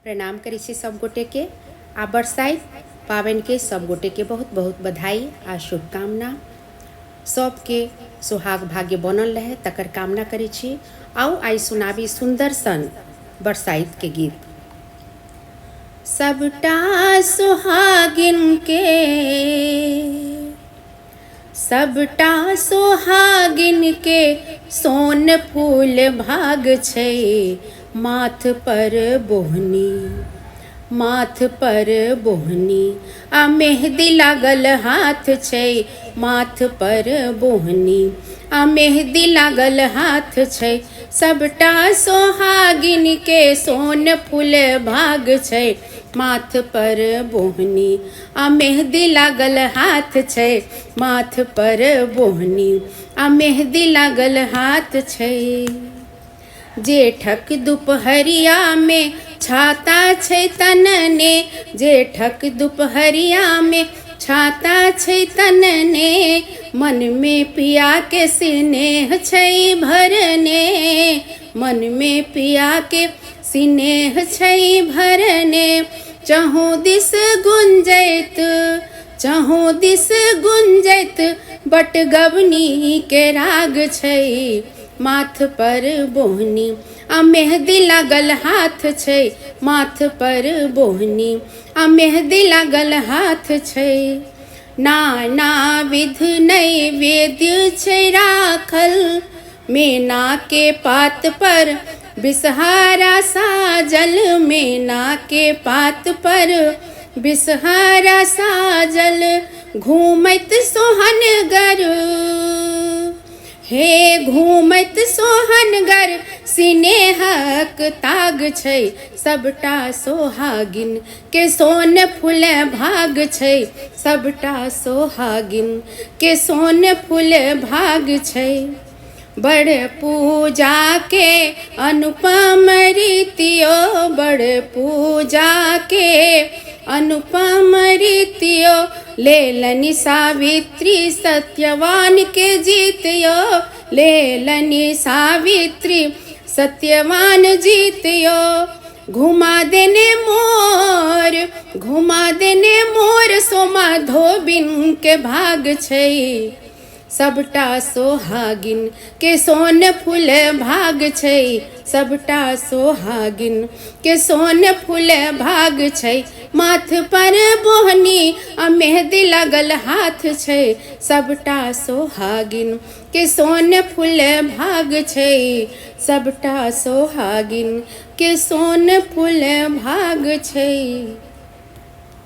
प्रणाम करै छी सब गोटे के। आ बरसाइत पाबनि के सब गोटे के बहुत बहुत बधाई आ शुभकामना। सबके सुहाग भाग्य बनल रहे तकर कामना करै छी। आओ आई सुनाबी सुंदर सन बरसाइत के गीत। सबटा सुहागिन के सबटा सुहागिन के सोन फूल भाग छै, माथ पर बोहनी माथ पर बोहनी आ मेहंदी लागल हाथ छै, माथ पर बोहनी आ मेहंदी लागल हाथ छै। सबटा सोहागिन के सोन फूल भाग छै, माथ पर बोहनी आ मेहंदी लागल हाथ छै, माथ पर बोहनी आ मेहंदी लागल हाथ छै। जेठक दुपहरिया में छाता छै तनने, जेठक दुपहरिया में छाता छै तनने, मन में पिया के स्नेह छै भरने, मन में पिया के स्नेह छै भरने। चहु दिस गुंजैत चहु दिस गुंजैत बटगबनी के राग छै, माथ पर बोहनी आ मेहंदी लागल हाथ छै, माथ पर बोहनी आ मेहंदी लागल हाथ छै। नाना विध नैवेद्य छै राखल, मेना के पात पर बिसहारा साजल, मेना के पात पर बिसहारा साजल। घूमैत सोहनगर हे घूमैत सोहनगर स्नेहक ताग छै, सबटा सोहागिन के सोन फूल भाग छै, सबटा सोहागिन के सोन फूल भाग छै। बड़ पूजा के अनुपम रीतियो, बड़ पूजा के अनुपम रीतियो, लेलनि सावित्री सत्यवान के जीतियो, लेलनि सावित्री सत्यवान जीतियो। घुमा देने मोर सोमा धोबिन के भाग छै, सबटा सोहागिन के सोन फूल भाग छै, सबटा सोहागिन के सोन फूल भाग छै। माथ पर बोहनी आ मेहंदी लागल हाथ छै, सबटा सोहागिन के सोन फूल भाग छै, सबटा सोहागिन के सोन फूल भाग छै।